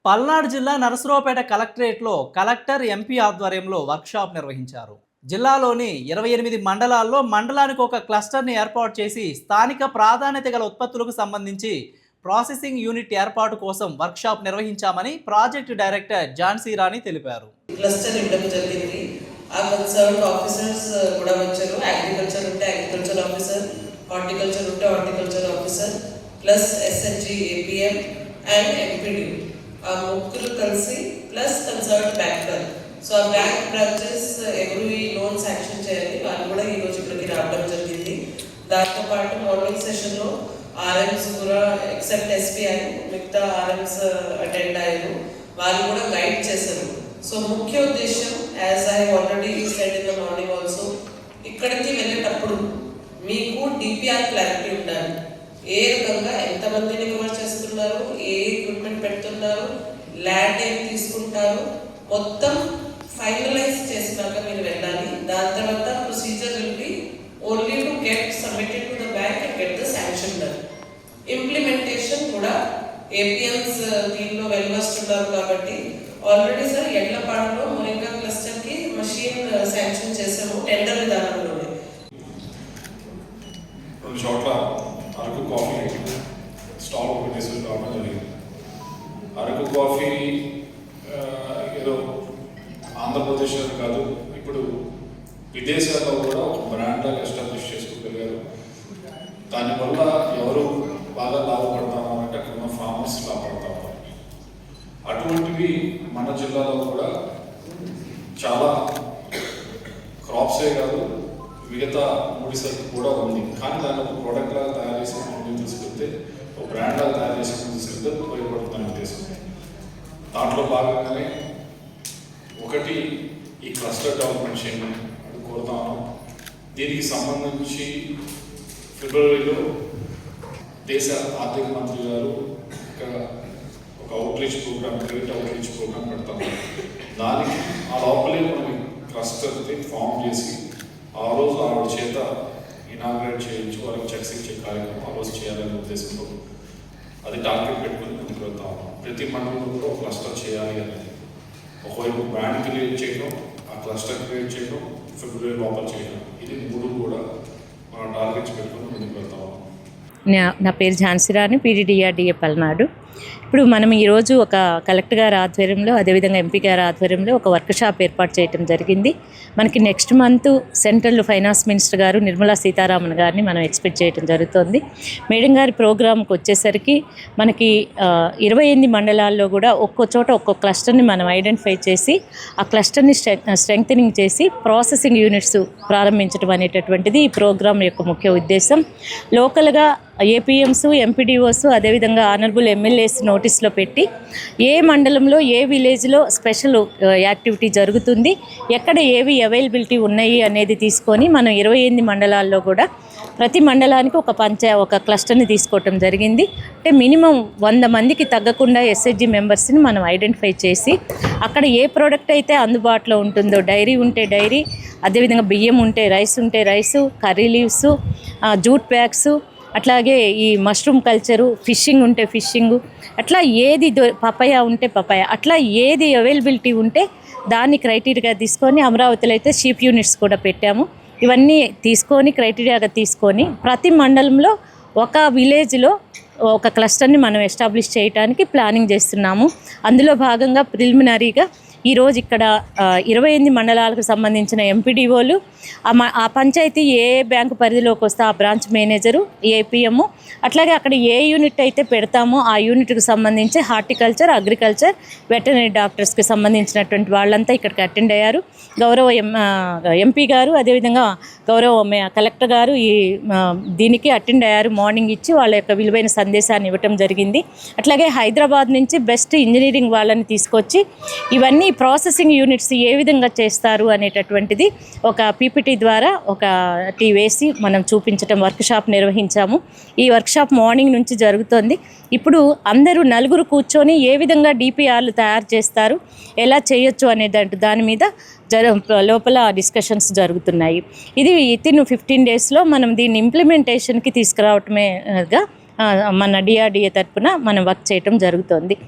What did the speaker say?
పల్నాడు జిల్లా నరసరావుపేట కలెక్టరేట్లో collector MP ఆధ్వర్యంలో వర్క్షాప్ నిర్వహించారు. జిల్లాలోని 28 మండలాల్లో మండలానికి ఒక క్లస్టర్ని ఏర్పాటు చేసి స్థానిక ప్రాధాన్యత గల ఉత్పత్తులకు సంబంధించి ప్రాసెసింగ్ యూనిట్ ఏర్పాటు కోసం వర్క్షాప్ నిర్వహించామని ప్రాజెక్టు డైరెక్టర్ ఝాన్సీ రాణి తెలిపారు. క్లస్టర్ ఇవ్వడం జరిగింది. ఆ కన్సర్న్ ఆఫీసర్స్ కూడా వచ్చారు. అగ్రికల్చర్ ఉంటే అగ్రికల్చర్ ఆఫీసర్, హార్టికల్చర్ ఉంటే horticulture officer, plus SNG, APM and MPD ఆ ముగ్గురు కలిసి ప్లస్ కన్సర్న్ బ్యాంకర్. సో ఆ బ్యాంక్ బ్రాంచెస్ ఎవరు ఈ లోన్ శాంక్షన్ చేయాలి వాళ్ళు కూడా ఈ రోజు ఇక్కడికి రావడం జరిగింది. దాంతో పాటు మార్నింగ్ సెషన్లో ఆర్ఎంస్ కూడా ఎక్సెప్ట్ ఎస్బీఐ మిగతా ఆర్ఎంస్ అటెండ్ అయ్యారు. వాళ్ళు కూడా గైడ్ చేశారు. సో ముఖ్య ఉద్దేశం as I already said in the morning also, ఇక్కడికి వెళ్ళేటప్పుడు మీకు డిపిఆర్ క్లారిటీ ఉండాలి. ఏ రకంగా ఎంతమందిని కవర్ చేస్తున్నారు, ఏ ఎక్విప్మెంట్ పెడుతున్నారు, ల్యాండ్ ఏం తీసుకుంటారు, మొత్తం ఫైనలైజ్ చేసినాక మీరు వెళ్ళాలి. దాని తర్వాత procedure will be only to get submitted to the bank and get the sanction done. Implementation కూడా ఏపీఎంస్ దీనిలో వెళ్ళొస్తున్నారు కాబట్టి ఆల్రెడీ సార్ ఎడ్లపాడులో మొరింగా క్లస్టర్కి మషిన్ శాంక్షన్ చేసాము టెండర్ విధానంలోనే. రెండు చోట్ల అరకు కాఫీ స్టాల్ ఓపెన్ చేసి రావడం జరిగింది. అరకు కాఫీ ఏదో ఆంధ్రప్రదేశ్ కాదు, ఇప్పుడు విదేశాల్లో కూడా ఒక బ్రాండ్గా ఎస్టాబ్లిష్ చేసుకోగలిగారు. దానివల్ల ఎవరు బాగా లాభపడతామంటే అక్కడ ఉన్న ఫార్మర్స్ లాభపడతాము. అటువంటివి మన జిల్లాలో కూడా చాలా క్రాప్సే కాదు మిగతా ముడి సరుకు కూడా ఉంది. కానీ దాన్ని ఒక ప్రోడక్ట్ లాగా తయారు చేసి ముందుకు తీసుకెళ్తే, ఒక బ్రాండ్ లాగా తయారు చేసి ముందుకు తీసుకెళ్తే ఉపయోగపడుతుందని ఉద్దేశం. దాంట్లో భాగంగానే ఒకటి ఈ క్లస్టర్ డెవలప్మెంట్ చేయమని కోరుతాను. దీనికి సంబంధించి ఫిబ్రవరిలో దేశ ఆర్థిక మంత్రి గారు ఇక్కడ ఒక outreach programme, credit outreach programme పెడతాము. దానికి ఆ లోపలే మనం క్లస్టర్ని ఫామ్ చేసి ఆ రోజు ఆవిడ చేత ఇనాగ్రేట్ చేయించి వాళ్ళకి చెక్స్ ఇచ్చే కార్యక్రమం ఆ రోజు చేయాలనే ఉద్దేశంతో అది టార్గెట్ పెట్టుకుని ముందుకు వెళ్తాము. ప్రతి మండలంలో కూడా ఒక క్లస్టర్ చేయాలి అనేది, ఒకవైపు బ్రాండ్ క్రియేట్ చేయడం, ఆ క్లస్టర్ క్రియేట్ చేయడం, ఫిబ్రవరి లోపల చేయడం, ఇది మూడు కూడా మనం టార్గెట్స్ పెట్టుకుని ముందుకు వెళ్తాము. నా పేరు ఝాన్సీ రాణి, పీడీడీఆర్డీఏ పల్నాడు. ఇప్పుడు మనం ఈరోజు ఒక కలెక్టర్ గారి ఆధ్వర్యంలో, అదేవిధంగా ఎంపీ గారి ఆధ్వర్యంలో ఒక వర్క్షాప్ ఏర్పాటు చేయడం జరిగింది. మనకి next month central finance minister గారు నిర్మలా సీతారామన్ గారిని మనం ఎక్స్పెక్ట్ చేయడం జరుగుతుంది. మేడం గారి ప్రోగ్రాంకి వచ్చేసరికి మనకి 28 మండలాల్లో కూడా ఒక్కో చోట ఒక్కో క్లస్టర్ని మనం ఐడెంటిఫై చేసి ఆ క్లస్టర్ని స్ట్రెంగ్థనింగ్ చేసి ప్రాసెసింగ్ యూనిట్స్ ప్రారంభించడం అనేటటువంటిది ఈ ప్రోగ్రాం యొక్క ముఖ్య ఉద్దేశం. లోకల్గా ఏపీఎంస్, ఎంపీడీఓస్, అదేవిధంగా ఆనరబుల్ ఎమ్మెల్యేస్ నోటీస్లో పెట్టి ఏ మండలంలో ఏ విలేజ్లో స్పెషల్ యాక్టివిటీ జరుగుతుంది, ఎక్కడ ఏవి అవైలబిలిటీ ఉన్నాయి అనేది తీసుకొని మనం 28 మండలాల్లో కూడా ప్రతి మండలానికి ఒక క్లస్టర్ని తీసుకోవటం జరిగింది. అంటే మినిమం 100 మందికి తగ్గకుండా ఎస్హెచ్జి మెంబర్స్ని మనం ఐడెంటిఫై చేసి అక్కడ ఏ ప్రోడక్ట్ అయితే అందుబాటులో ఉంటుందో, డైరీ ఉంటే డైరీ, అదేవిధంగా బియ్యం ఉంటే రైస్ ఉంటే rice, curry leaves, jute bags, అట్లాగే ఈ మష్రూమ్ కల్చరు, ఫిషింగ్ ఉంటే ఫిషింగు, అట్లా ఏది పపాయ ఉంటే పపాయ, అట్లా ఏది అవైలబిలిటీ ఉంటే దాన్ని క్రైటీరియాగా తీసుకొని అమరావతిలో అయితే షీప్ యూనిట్స్ కూడా పెట్టాము. ఇవన్నీ తీసుకొని క్రైటీరియాగా తీసుకొని ప్రతి మండలంలో ఒక విలేజ్లో ఒక క్లస్టర్ని మనం ఎస్టాబ్లిష్ చేయడానికి ప్లానింగ్ చేస్తున్నాము. అందులో భాగంగా ప్రిలిమినరీగా ఈరోజు ఇక్కడ 28 మండలాలకు సంబంధించిన ఎంపీడీఓలు, ఆ పంచాయతీ ఏ బ్యాంకు పరిధిలోకి వస్తే ఆ బ్రాంచ్ మేనేజరు, ఏపీఎం, అట్లాగే అక్కడ ఏ యూనిట్ అయితే పెడతామో ఆ యూనిట్కి సంబంధించి హార్టికల్చర్, అగ్రికల్చర్, వెటర్నరీ డాక్టర్స్కి సంబంధించినటువంటి వాళ్ళంతా ఇక్కడికి అటెండ్ అయ్యారు. గౌరవ ఎంపీ గారు, అదేవిధంగా గౌరవ కలెక్టర్ గారు దీనికి అటెండ్ అయ్యారు. మార్నింగ్ ఇచ్చి వాళ్ళ యొక్క విలువైన సందేశాన్ని ఇవ్వటం జరిగింది. అట్లాగే హైదరాబాద్ నుంచి బెస్ట్ ఇంజనీరింగ్ వాళ్ళని తీసుకొచ్చి ఇవన్నీ ప్రాసెసింగ్ యూనిట్స్ ఏ విధంగా చేస్తారు అనేటటువంటిది ఒక పీపీటీ ద్వారా ఒకటి వేసి మనం చూపించటం వర్క్షాప్ నిర్వహించాము. ఈ వర్క్షాప్ మార్నింగ్ నుంచి జరుగుతోంది. ఇప్పుడు అందరూ నలుగురు కూర్చొని ఏ విధంగా డిపిఆర్లు తయారు చేస్తారు, ఎలా చేయొచ్చు అనే దాని మీద లోపల డిస్కషన్స్ జరుగుతున్నాయి. ఇది వితిన్ 15 డేస్లో మనం దీన్ని ఇంప్లిమెంటేషన్కి తీసుకురావటమేగా మన డిఆర్డీఏ తరఫున మనం వర్క్ చేయటం జరుగుతుంది.